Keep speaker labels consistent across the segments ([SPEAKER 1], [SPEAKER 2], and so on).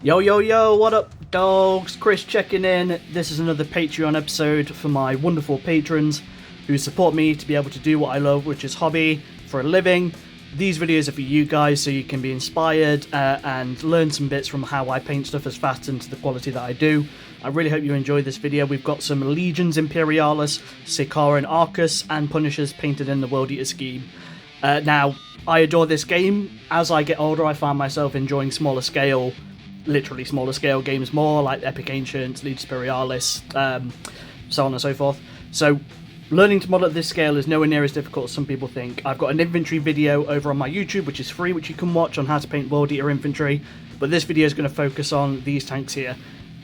[SPEAKER 1] Yo, yo, yo, what up, dogs? Chris checking in. This is another Patreon episode for my wonderful patrons who support me to be able to do what I love, which is hobby for a living. These videos are for you guys so you can be inspired and learn some bits from how I paint stuff as fast and to the quality that I do. I really hope you enjoy this video. We've got some Legions, Imperialis, Sicaran, Arcus, and Punishers painted in the World Eater scheme. Now, I adore this game. As I get older, I find myself enjoying literally smaller scale games more, like Epic Ancients, Legions Imperialis, so on and so forth. So learning to model at this scale is nowhere near as difficult as some people think. I've got an infantry video over on my YouTube, which is free, which you can watch on how to paint World Eater infantry, but this video is going to focus on these tanks here.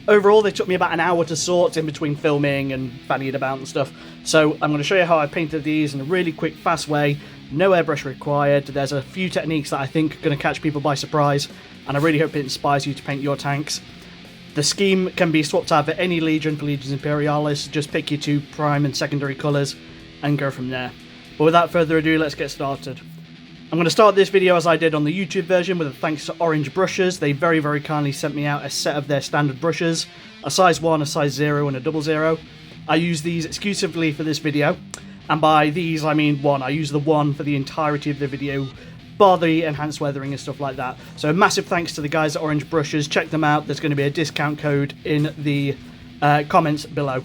[SPEAKER 1] Overall, they took me about an hour to sort in between filming and fannying about and stuff, so I'm going to show you how I painted these in a really quick, fast way. No airbrush required. There's a few techniques that I think are going to catch people by surprise, and I really hope it inspires you to paint your tanks. The scheme can be swapped out for any Legion for Legions Imperialis. Just pick your two prime and secondary colours and go from there. But without further ado, let's get started. I'm going to start this video as I did on the YouTube version with a thanks to Orange Brushes. They very, very kindly sent me out a set of their standard brushes, a size 1, a size 0 and a 00. I use these exclusively for this video, and by these I mean 1. I use the 1 for the entirety of the video, bar the enhanced weathering and stuff like that. So a massive thanks to the guys at Orange Brushes. Check them out. There's going to be a discount code in the comments below.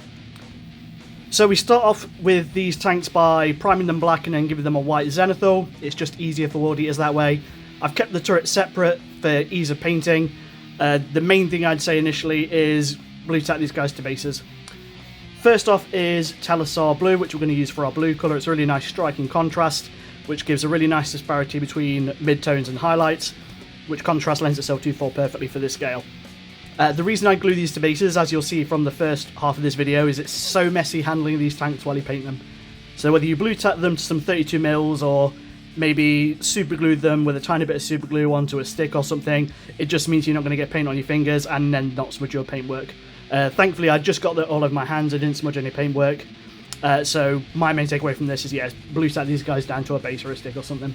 [SPEAKER 1] So we start off with these tanks by priming them black and then giving them a white zenithal. It's just easier for World Eaters that way. I've kept the turret separate for ease of painting. The main thing I'd say initially is blue tack these guys to bases. First off is Telesar Blue, which we're going to use for our blue colour. It's a really nice striking contrast, which gives a really nice disparity between midtones and highlights, which contrast lends itself to fall perfectly for this scale. The reason I glue these to bases, as you'll see from the first half of this video, is it's so messy handling these tanks while you paint them. So whether you blue tack them to some 32 mils or maybe super glue them with a tiny bit of super glue onto a stick or something, it just means you're not going to get paint on your fingers and then not smudge your paintwork. Thankfully, I just got that all over my hands. I didn't smudge any paintwork. So my main takeaway from this is, yeah, blue tack these guys down to a base or a stick or something.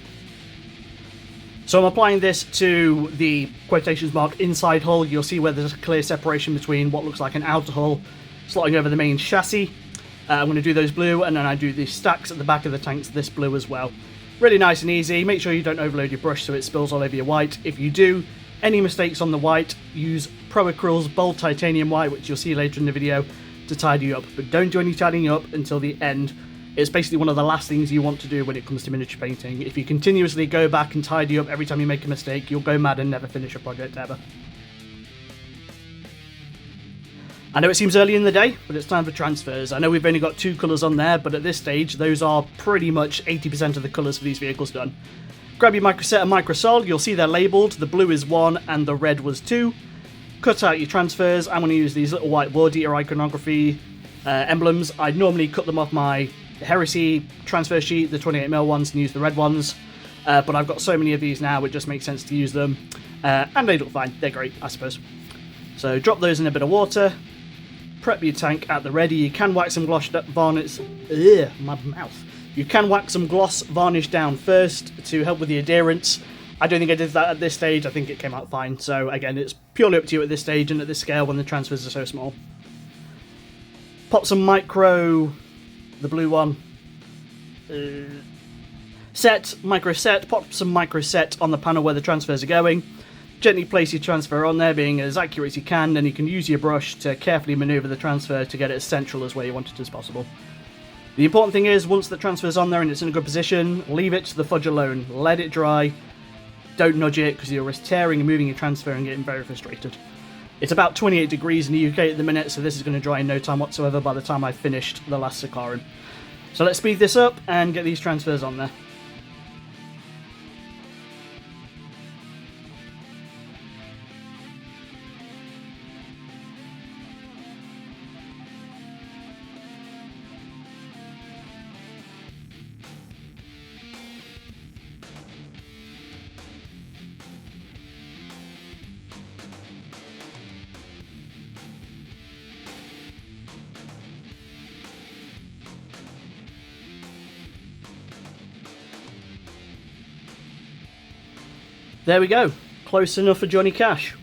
[SPEAKER 1] So I'm applying this to the quotations mark inside hull. You'll see where there's a clear separation between what looks like an outer hull slotting over the main chassis. I'm going to do those blue, and then I do the stacks at the back of the tanks this blue as well. Really nice and easy. Make sure you don't overload your brush so it spills all over your white. If you do, any mistakes on the white, use Pro Acryl's Bold Titanium White, which you'll see later in the video, to tidy you up. But don't do any tidying up until the end. It's basically one of the last things you want to do when it comes to miniature painting. If you continuously go back and tidy up every time you make a mistake, you'll go mad and never finish a project ever. I know it seems early in the day, but it's time for transfers. I know we've only got 2 colours on there, but at this stage, those are pretty much 80% of the colours for these vehicles done. Grab your microset and microsol. You'll see they're labelled. The blue is 1 and the red was 2. Cut out your transfers. I'm going to use these little white World Eater iconography emblems. I normally cut them off my Heresy transfer sheet, the 28mm ones, and use the red ones. But I've got so many of these now, it just makes sense to use them. And they look fine. They're great, I suppose. So drop those in a bit of water. Prep your tank at the ready. You can wax some gloss varnish. My mouth. You can wax some gloss varnish down first to help with the adherence. I don't think I did that at this stage. I think it came out fine. So again, it's purely up to you at this stage and at this scale when the transfers are so small. Pop some micro, the blue one, micro set, pop some micro set on the panel where the transfers are going. Gently place your transfer on there, being as accurate as you can, then you can use your brush to carefully maneuver the transfer to get it as central as where you want it as possible. The important thing is, once the transfer's on there and it's in a good position, leave it to the fudge alone. Let it dry. Don't nudge it, because you'll risk tearing and moving your transfer and getting very frustrated. It's about 28 degrees in the UK at the minute, so this is going to dry in no time whatsoever by the time I've finished the last Sicaran. So let's speed this up and get these transfers on there. There we go. Close enough for Johnny Cash.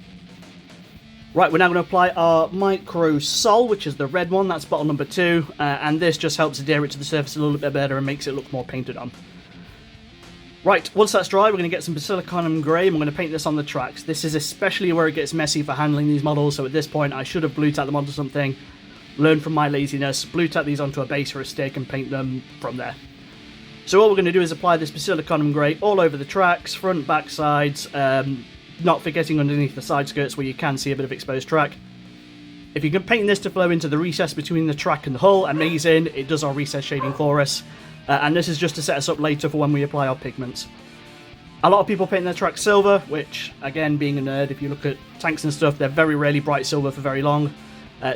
[SPEAKER 1] Right, we're now going to apply our Micro Sol, which is the red one. That's bottle number 2, and this just helps adhere it to the surface a little bit better and makes it look more painted on. Right, once that's dry, we're going to get some Sicaran grey, and we're going to paint this on the tracks. This is especially where it gets messy for handling these models, so at this point I should have blue tacked them onto something, learned from my laziness, blue tack these onto a base or a stick and paint them from there. So all we're going to do is apply this Sicaran grey all over the tracks, front, back, sides, not forgetting underneath the side skirts where you can see a bit of exposed track. If you can paint this to flow into the recess between the track and the hull, amazing, it does our recess shading for us. And this is just to set us up later for when we apply our pigments. A lot of people paint their tracks silver, which, again, being a nerd, if you look at tanks and stuff, they're very rarely bright silver for very long.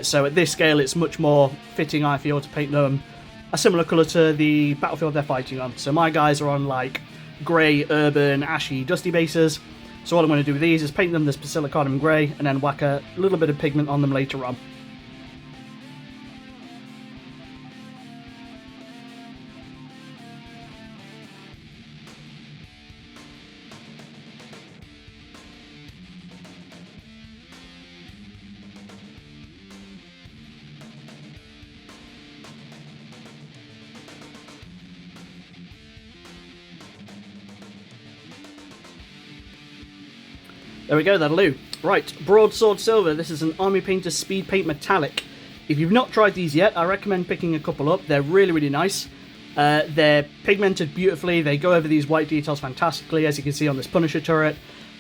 [SPEAKER 1] So at this scale, it's much more fitting, I feel, to paint them a similar colour to the battlefield they're fighting on. So my guys are on, like, grey, urban, ashy, dusty bases. So all I'm going to do with these is paint them this Sicaran grey and then whack a little bit of pigment on them later on. There we go, that'll do. Right, Broadsword Silver. This is an Army Painter Speed Paint Metallic. If you've not tried these yet, I recommend picking a couple up. They're really, really nice. They're pigmented beautifully. They go over these white details fantastically, as you can see on this Punisher turret.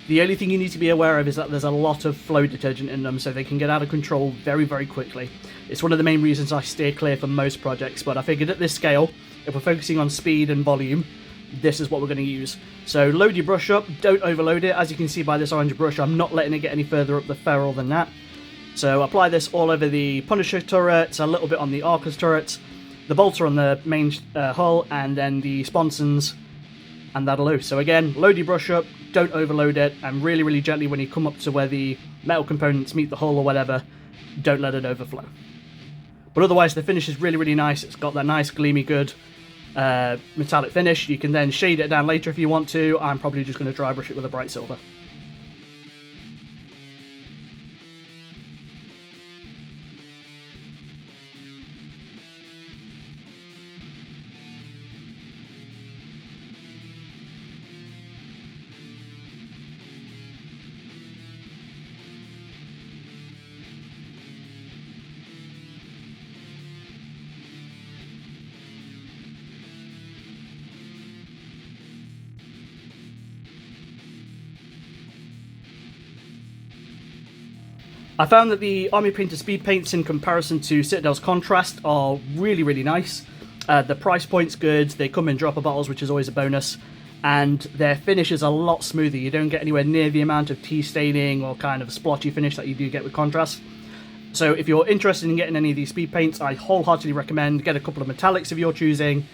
[SPEAKER 1] The only thing you need to be aware of is that there's a lot of flow detergent in them, so they can get out of control very, very quickly. It's one of the main reasons I steer clear for most projects, but I figured at this scale, if we're focusing on speed and volume, this is what we're going to use. So load your brush up, don't overload it. As you can see by this orange brush, I'm not letting it get any further up the ferrule than that. So apply this all over the Punisher turrets, a little bit on the Arcus turrets, the bolter on the main hull, and then the sponsons, and that'll do. So again, load your brush up, don't overload it, and really, really gently when you come up to where the metal components meet the hull or whatever, don't let it overflow. But otherwise, the finish is really, really nice. It's got that nice, gleamy, good metallic finish. You can then shade it down later if you want to. I'm probably just going to dry brush it with a bright silver. I found that the Army Painter Speed Paints in comparison to Citadel's Contrast are really, really nice. The price point's good, they come in dropper bottles, which is always a bonus, and their finish is a lot smoother. You don't get anywhere near the amount of tea staining or kind of splotchy finish that you do get with Contrast. So if you're interested in getting any of these speed paints, I wholeheartedly recommend get a couple of metallics of your choosing,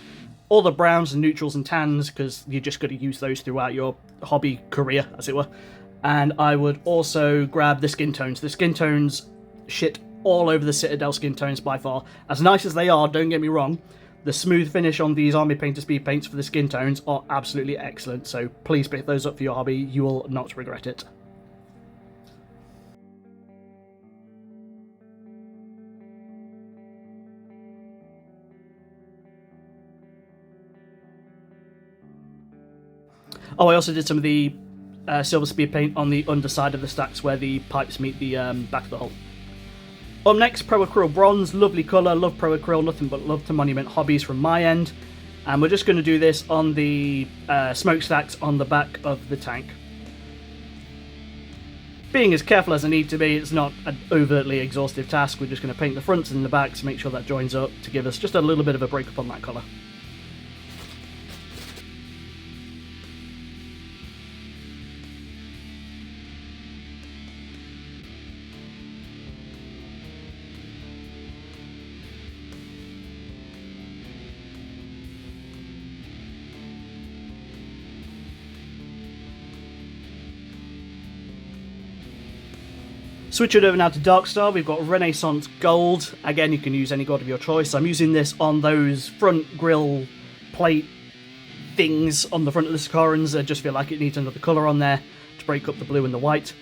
[SPEAKER 1] all the browns and neutrals and tans, because you're just going to use those throughout your hobby career, as it were. And I would also grab the skin tones. The skin tones shit all over the Citadel skin tones by far. As nice as they are, don't get me wrong, the smooth finish on these Army Painter Speed Paints for the skin tones are absolutely excellent. So please pick those up for your hobby. You will not regret it. Oh, I also did some of the silver speed paint on the underside of the stacks where the pipes meet the back of the hull. Up next, Pro Acryl Bronze, lovely colour, love Pro Acryl, nothing but love to Monument hobbies from my end. And we're just going to do this on the smokestacks on the back of the tank. Being as careful as I need to be, it's not an overtly exhaustive task. We're just going to paint the fronts and the backs, make sure that joins up to give us just a little bit of a break up on that colour. Switch it over now to Darkstar. We've got Renaissance Gold. Again, you can use any god of your choice. I'm using this on those front grille plate things on the front of the Sicarans. I just feel like it needs another colour on there to break up the blue and the white.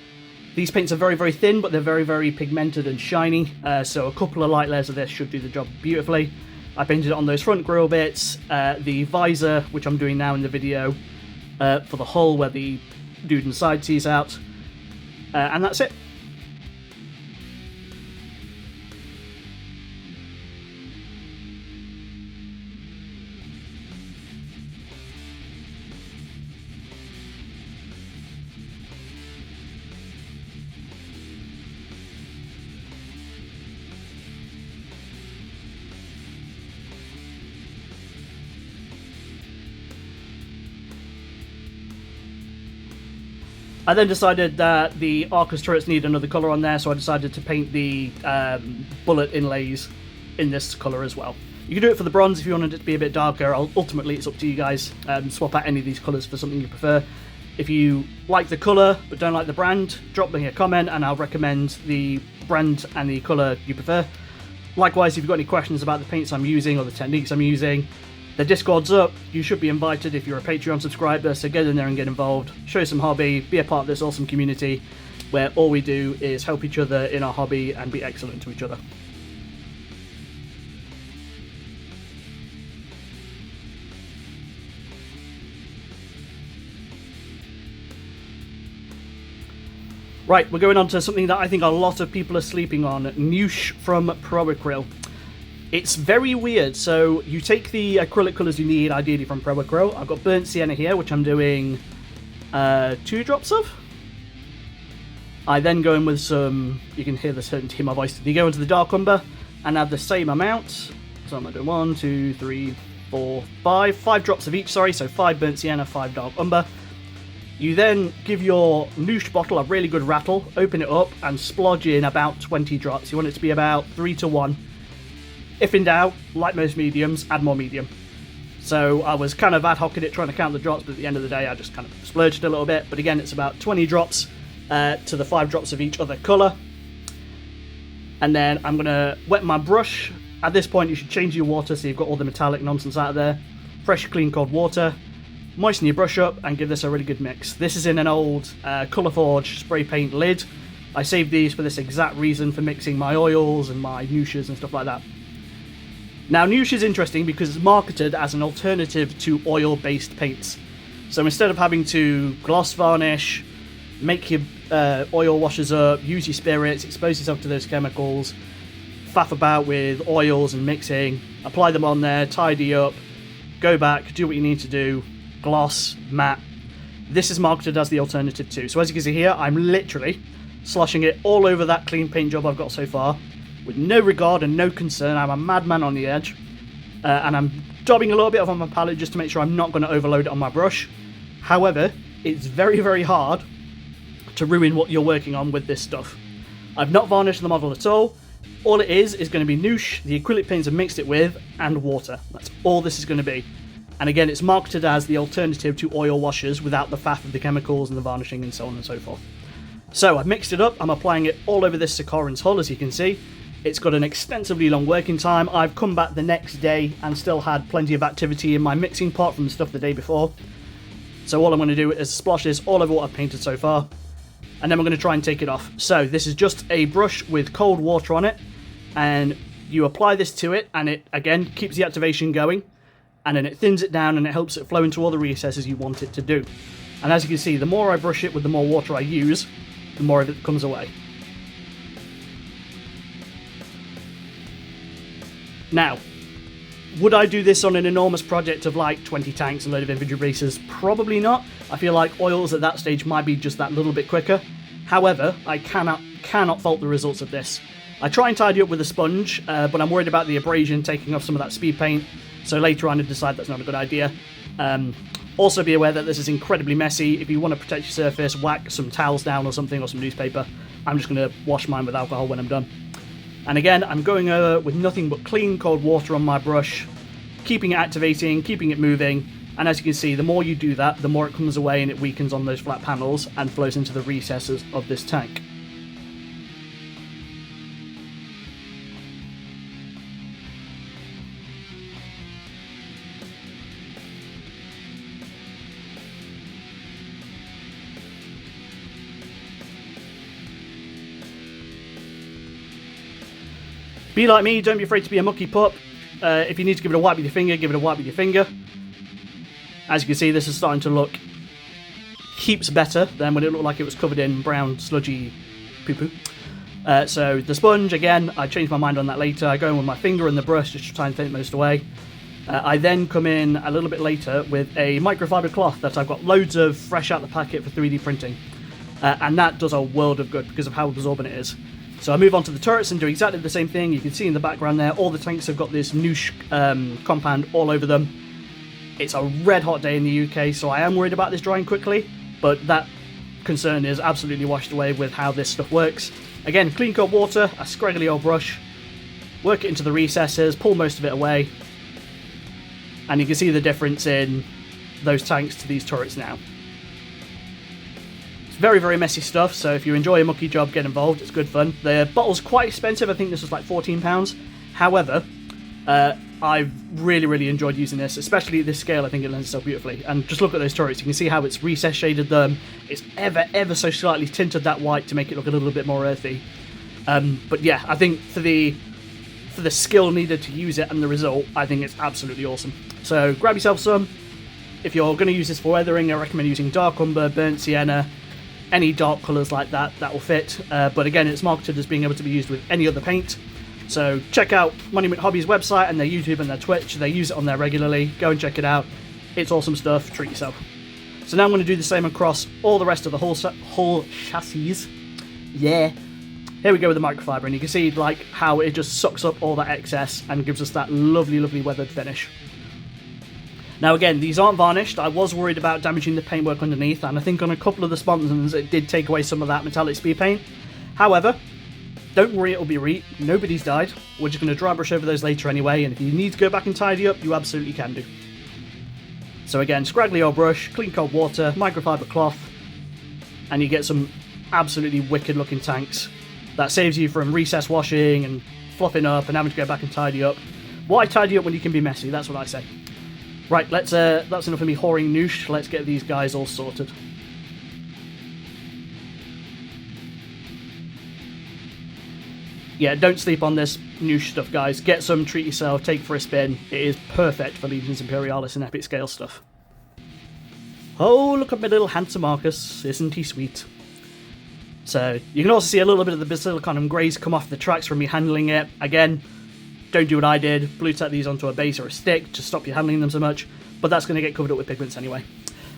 [SPEAKER 1] These paints are very, very thin, but they're very, very pigmented and shiny, so a couple of light layers of this should do the job beautifully. I painted it on those front grille bits, the visor, which I'm doing now in the video, for the hull where the dude inside sees out, and that's it. I then decided that the Arcus turrets need another colour on there, so I decided to paint the bullet inlays in this colour as well. You can do it for the bronze if you wanted it to be a bit darker. Ultimately, it's up to you guys. Swap out any of these colours for something you prefer. If you like the colour but don't like the brand, drop me a comment and I'll recommend the brand and the colour you prefer. Likewise, if you've got any questions about the paints I'm using or the techniques I'm using, the Discord's up. You should be invited if you're a Patreon subscriber, so get in there and get involved. Show some hobby, be a part of this awesome community where all we do is help each other in our hobby and be excellent to each other. Right, we're going on to something that I think a lot of people are sleeping on, Newsh from Pro-Acryl. It's very weird. So you take the acrylic colours you need, ideally from Pro-Acryl. I've got burnt sienna here, which I'm doing 2 drops of. I then go in with some, you can hear the certainty in my voice. You go into the dark umber and add the same amount. So I'm doing 1, 2, 3, 4, 5. 5 drops of each, sorry. So 5 burnt sienna, 5 dark umber. You then give your Newsh bottle a really good rattle, open it up and splodge in about 20 drops. You want it to be about 3 to 1. If in doubt, like most mediums, add more medium. So I was kind of ad hocing it, trying to count the drops, but at the end of the day I just kind of splurged a little bit. But again, it's about 20 drops to the 5 drops of each other colour. And then I'm going to wet my brush. At this point you should change your water so you've got all the metallic nonsense out of there. Fresh, clean, cold water. Moisten your brush up and give this a really good mix. This is in an old Colourforge spray paint lid. I saved these for this exact reason, for mixing my oils and my Newshes and stuff like that. Now, Newsh is interesting because it's marketed as an alternative to oil-based paints. So instead of having to gloss varnish, make your oil washes up, use your spirits, expose yourself to those chemicals, faff about with oils and mixing, apply them on there, tidy up, go back, do what you need to do, gloss, matte. This is marketed as the alternative too. So as you can see here, I'm literally sloshing it all over that clean paint job I've got so far, with no regard and no concern. I'm a madman on the edge, and I'm dabbing a little bit on my palette just to make sure I'm not going to overload it on my brush. However, it's very, very hard to ruin what you're working on with this stuff. I've not varnished the model at all. All it is going to be Newsh, the acrylic paints I've mixed it with, and water. That's all this is going to be. And again, it's marketed as the alternative to oil washes without the faff of the chemicals and the varnishing and so on and so forth. So I've mixed it up. I'm applying it all over this Sicaran's hull, as you can see. It's got an extensively long working time. I've come back the next day and still had plenty of activity in my mixing pot from the stuff the day before. So all I'm going to do is splosh this all over what I've painted so far. And then we're going to try and take it off. So this is just a brush with cold water on it. And you apply this to it and it, again, keeps the activation going. And then it thins it down and it helps it flow into all the recesses you want it to do. And as you can see, the more I brush it with the more water I use, the more of it comes away. Now, would I do this on an enormous project of like 20 tanks and a load of infantry bracers? Probably not. I feel like oils at that stage might be just that little bit quicker. However, I cannot fault the results of this. I try and tidy up with a sponge, but I'm worried about the abrasion taking off some of that speed paint, so later on I decide that's not a good idea. Also be aware that this is incredibly messy. If you want to protect your surface, whack some towels down or something, or some newspaper. I'm just going to wash mine with alcohol when I'm done. And again, I'm going over with nothing but clean cold water on my brush, keeping it activating, keeping it moving, and as you can see, the more you do that, the more it comes away and it weakens on those flat panels and flows into the recesses of this tank. Be like me, don't be afraid to be a mucky pup. If you need to give it a wipe with your finger, give it a wipe with your finger. As you can see, this is starting to look heaps better than when it looked like it was covered in brown, sludgy poo-poo. So the sponge, again, I changed my mind on that later. I go in with my finger and the brush just to try and take most away. I then come in a little bit later with a microfiber cloth that I've got loads of fresh out the packet for 3D printing. And that does a world of good because of how absorbent it is. So I move on to the turrets and do exactly the same thing. You can see in the background there, all the tanks have got this Newsh compound all over them. It's a red hot day in the UK, so I am worried about this drying quickly, but that concern is absolutely washed away with how this stuff works. Again, clean cold water, a scraggly old brush, work it into the recesses, pull most of it away, and you can see the difference in those tanks to these turrets now. Very, very messy stuff, so if you enjoy a mucky job, get involved. It's good fun. The bottle's quite expensive. I think this was like £14. However, I've really, really enjoyed using this, especially at this scale. I think it lends itself beautifully. And just look at those turrets. You can see how it's recess shaded them. It's ever so slightly tinted that white to make it look a little bit more earthy. But yeah, I think for the skill needed to use it and the result, I think it's absolutely awesome. So grab yourself some. If you're going to use this for weathering, I recommend using dark umber, burnt sienna, any dark colours like that will fit, but again, it's marketed as being able to be used with any other paint. So check out Monument Hobby's website and their YouTube and their Twitch. They use it on there regularly. Go and check it out. It's awesome stuff. Treat yourself. So now I'm going to do the same across all the rest of the whole chassis. Yeah. Here we go with the microfiber, and you can see like how it just sucks up all that excess and gives us that lovely, lovely weathered finish. Now again, these aren't varnished. I was worried about damaging the paintwork underneath, and I think on a couple of the sponsons it did take away some of that metallic speed paint. However, don't worry, it'll be nobody's died. We're just going to dry brush over those later anyway, and if you need to go back and tidy up, you absolutely can do. So again, scraggly old brush, clean cold water, microfiber cloth, and you get some absolutely wicked looking tanks. That saves you from recess washing and fluffing up and having to go back and tidy up. Why tidy up when you can be messy? That's what I say. Right, that's enough of me whoring Newsh. Let's get these guys all sorted. Yeah, don't sleep on this Newsh stuff, guys. Get some, treat yourself, take for a spin. It is perfect for Legions Imperialis and epic scale stuff. Oh, look at my little handsome Marcus. Isn't he sweet? So, you can also see a little bit of the Basilicon Greys come off the tracks from me handling it. Again, don't do what I did, blue tack these onto a base or a stick to stop you handling them so much, but that's going to get covered up with pigments anyway.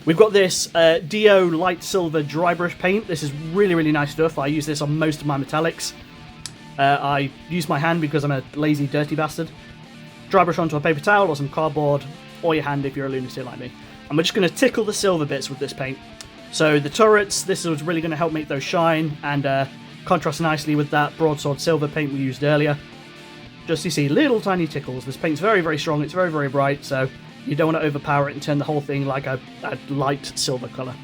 [SPEAKER 1] We've got this Dio Light Silver Dry Brush Paint. This is really, really nice stuff. I use this on most of my metallics. I use my hand because I'm a lazy, dirty bastard. Dry brush onto a paper towel or some cardboard, or your hand if you're a lunatic like me. And we're just going to tickle the silver bits with this paint. So the turrets, this is really going to help make those shine and contrast nicely with that broadsword silver paint we used earlier. Just you see little tiny tickles. This paint's very, very strong. It's very, very bright, so you don't want to overpower it and turn the whole thing like a light silver colour.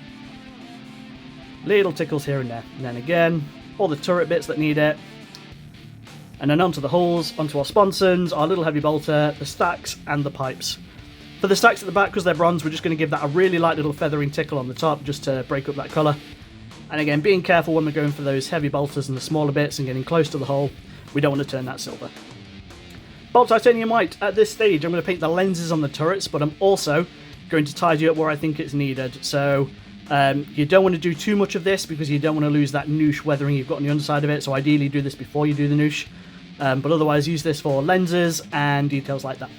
[SPEAKER 1] Little tickles here and there. And then again, all the turret bits that need it. And then onto the hulls, onto our sponsons, our little heavy bolter, the stacks, and the pipes. For the stacks at the back, because they're bronze, we're just going to give that a really light little feathering tickle on the top just to break up that colour. And again, being careful when we're going for those heavy bolters and the smaller bits and getting close to the hull, we don't want to turn that silver. Bolt titanium white. At this stage, I'm going to paint the lenses on the turrets, but I'm also going to tidy up where I think it's needed. So you don't want to do too much of this because you don't want to lose that Newsh weathering you've got on the underside of it. So ideally do this before you do the Newsh. But otherwise use this for lenses and details like that.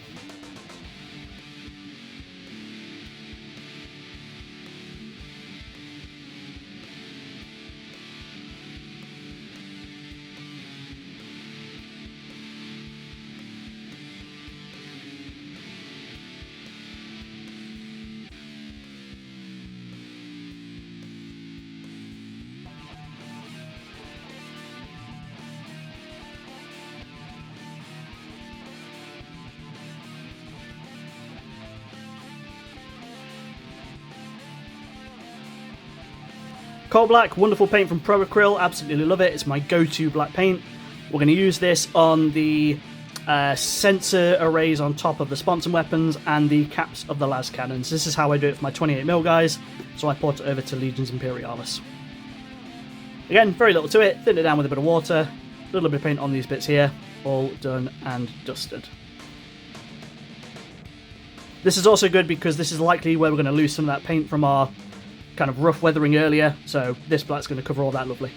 [SPEAKER 1] Coal Black, wonderful paint from Pro Acryl, absolutely love it. It's my go-to black paint. We're going to use this on the sensor arrays on top of the sponson weapons and the caps of the las cannons. This is how I do it for my 28mm guys, so I port it over to Legions Imperialis. Again, very little to it, thin it down with a bit of water, A little bit of paint on these bits here. All done and dusted. This is also good because this is likely where we're going to lose some of that paint from our kind of rough weathering earlier, so this black's going to cover all that lovely.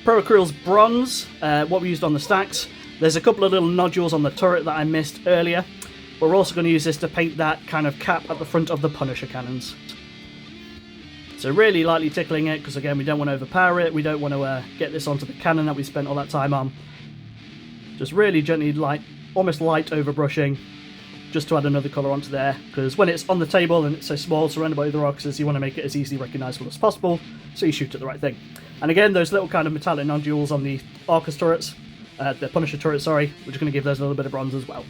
[SPEAKER 1] Pro Acryl's bronze, what we used on the stacks. There's a couple of little nodules on the turret that I missed earlier. We're also going to use this to paint that kind of cap at the front of the Punisher cannons. So really lightly tickling it, because again we don't want to overpower it, we don't want to get this onto the cannon that we spent all that time on. Just really gently light, almost light overbrushing, just to add another colour onto there, because when it's on the table and it's so small, surrounded by other roxas, you want to make it as easily recognisable as possible, so you shoot at the right thing. And again, those little kind of metallic nodules on the Arcus turrets, the Punisher turrets, sorry, we're just going to give those a little bit of bronze as well.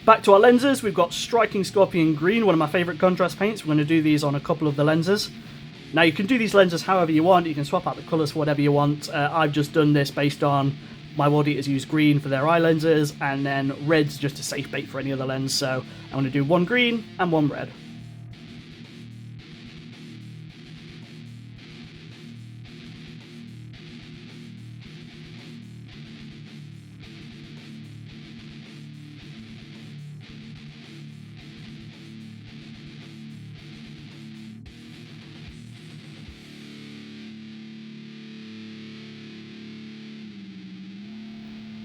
[SPEAKER 1] Back to our lenses, we've got Striking Scorpion Green, one of my favourite contrast paints. We're going to do these on a couple of the lenses. Now you can do these lenses however you want, you can swap out the colours for whatever you want. I've just done this based on my World Eaters use green for their eye lenses, and then red's just a safe bait for any other lens, so I'm going to do one green and one red.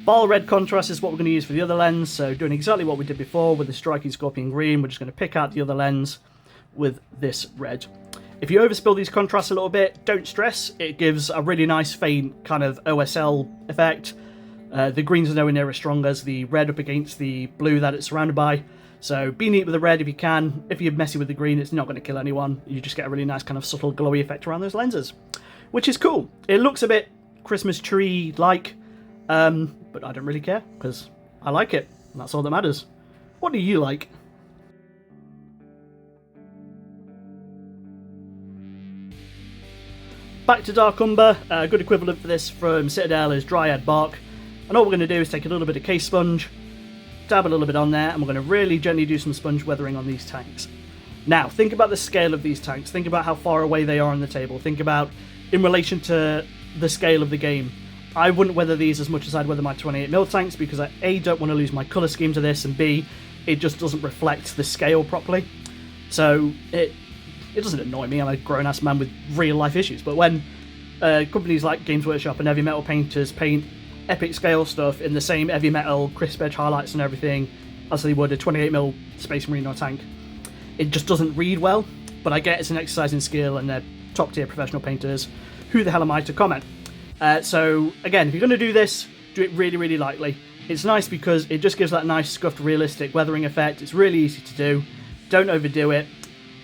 [SPEAKER 1] Ball red contrast is what we're going to use for the other lens, so doing exactly what we did before with the Striking Scorpion Green, we're just going to pick out the other lens with this red. If you overspill these contrasts a little bit, don't stress, it gives a really nice faint kind of OSL effect. The greens are nowhere near as strong as the red up against the blue that it's surrounded by, so be neat with the red if you can. If you're messy with the green, it's not going to kill anyone, you just get a really nice kind of subtle glowy effect around those lenses, which is cool. It looks a bit Christmas tree-like, but I don't really care, because I like it, and that's all that matters. What do you like? Back to Dark Umber, a good equivalent for this from Citadel is Dryad Bark, and all we're going to do is take a little bit of case sponge, dab a little bit on there, and we're going to really gently do some sponge weathering on these tanks. Now, think about the scale of these tanks, think about how far away they are on the table, think about in relation to the scale of the game. I wouldn't weather these as much as I'd weather my 28mm tanks because I A, don't want to lose my colour scheme to this, and B, it just doesn't reflect the scale properly. So it doesn't annoy me, I'm a grown-ass man with real-life issues, but when companies like Games Workshop and Heavy Metal painters paint epic scale stuff in the same Heavy Metal crisp edge highlights and everything as they would a 28mm Space Marine or tank, it just doesn't read well, but I get it's an exercise in skill and they're top-tier professional painters. Who the hell am I to comment? So again, if you're going to do this, do it really, really lightly. It's nice because it just gives that nice scuffed realistic weathering effect. It's really easy to do. Don't overdo it.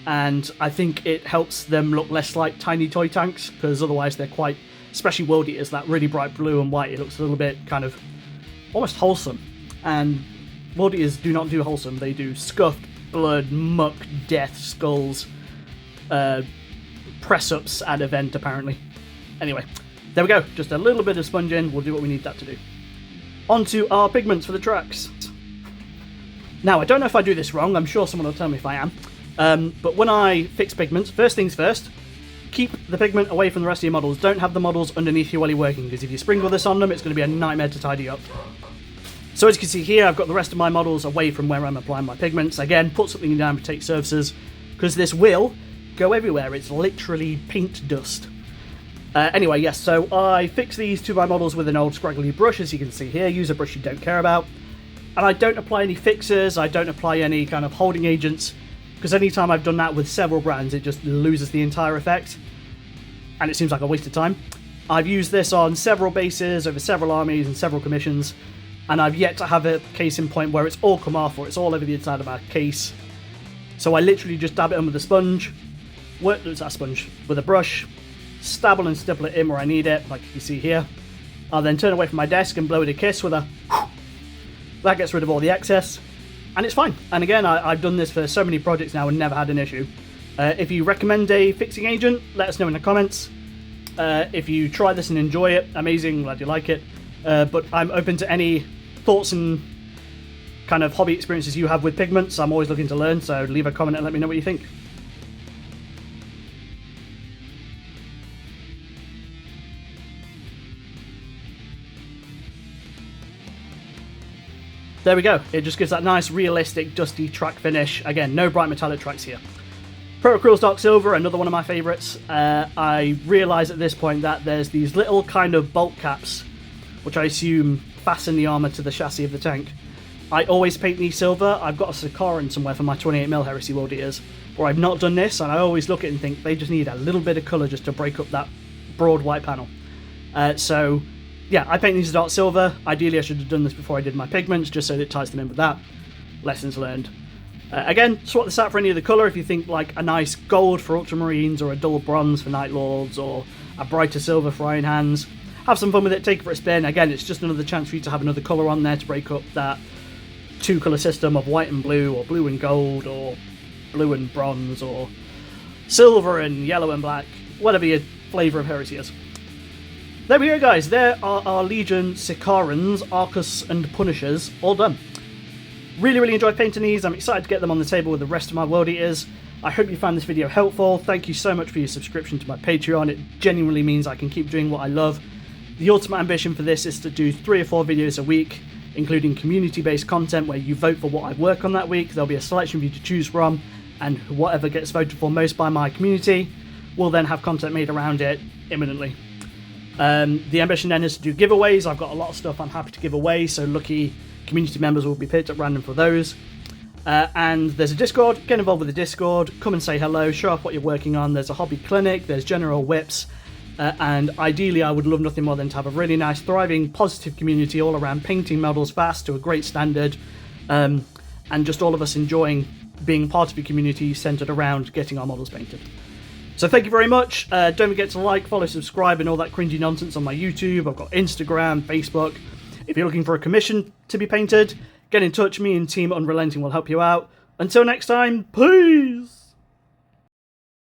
[SPEAKER 1] And I think it helps them look less like tiny toy tanks, because otherwise they're quite, especially World Eaters, that really bright blue and white, it looks a little bit kind of almost wholesome. And World Eaters do not do wholesome. They do scuffed, blood, muck, death, skulls, press-ups at event apparently. Anyway. There we go, just a little bit of sponging, we'll do what we need that to do. On to our pigments for the tracks. Now, I don't know if I do this wrong, I'm sure someone will tell me if I am, but when I fix pigments, first things first, keep the pigment away from the rest of your models. Don't have the models underneath you while you're working, because if you sprinkle this on them, it's going to be a nightmare to tidy up. So as you can see here, I've got the rest of my models away from where I'm applying my pigments. Again, put something down to take surfaces, because this will go everywhere, it's literally paint dust. Anyway, yes, so I fix these to my models with an old scraggly brush, as you can see here. Use a brush you don't care about. And I don't apply any fixers, I don't apply any kind of holding agents, because anytime I've done that with several brands, it just loses the entire effect. And it seems like a waste of time. I've used this on several bases, over several armies and several commissions, and I've yet to have a case in point where it's all come off or it's all over the inside of our case. So I literally just dab it in with a sponge, with a brush, stable and stipple it in where I need it, like you can see here. I'll then turn away from my desk and blow it a kiss with a that gets rid of all the excess, and it's fine. And again, I've done this for so many projects now and never had an issue. If you recommend a fixing agent, let us know in the comments. If you try this and enjoy it, amazing, glad you like it. But I'm open to any thoughts and kind of hobby experiences you have with pigments. I'm always looking to learn, so leave a comment and let me know what you think. There we go. It just gives that nice, realistic, dusty track finish. Again, no bright metallic tracks here. Protocool's Dark Silver, another one of my favourites. I realise at this point that there's these little kind of bolt caps, which I assume fasten the armour to the chassis of the tank. I always paint these silver. I've got a Sicaran somewhere for my 28mm Heresy World Eaters, where I've not done this, and I always look at it and think they just need a little bit of colour just to break up that broad white panel. So yeah, I paint these dark silver. Ideally I should have done this before I did my pigments, just so that it ties them in with that. Lessons learned. Again, swap this out for any other colour if you think like a nice gold for ultramarines, or a dull bronze for Night Lords, or a brighter silver for Iron Hands. Have some fun with it, take it for a spin. Again, it's just another chance for you to have another colour on there to break up that two colour system of white and blue, or blue and gold, or blue and bronze, or silver and yellow and black, whatever your flavour of heresy is. There we go, guys. There are our Legion Sicarans, Arcus and Punishers all done. Really, really enjoyed painting these. I'm excited to get them on the table with the rest of my World Eaters. I hope you found this video helpful. Thank you so much for your subscription to my Patreon. It genuinely means I can keep doing what I love. The ultimate ambition for this is to do 3 or 4 videos a week, including community-based content where you vote for what I work on that week. There'll be a selection of you to choose from, and whatever gets voted for most by my community will then have content made around it imminently. The ambition then is to do giveaways. I've got a lot of stuff I'm happy to give away, so lucky community members will be picked at random for those. And there's a Discord. Get involved with the Discord. Come and say hello. Show off what you're working on. There's a hobby clinic. There's general whips. And ideally, I would love nothing more than to have a really nice, thriving, positive community all around painting models fast to a great standard. And just all of us enjoying being part of a community centered around getting our models painted. So thank you very much. Don't forget to like, follow, subscribe, and all that cringy nonsense on my YouTube. I've got Instagram, Facebook. If you're looking for a commission to be painted, get in touch. Me and Team Unrelenting will help you out. Until next time, peace!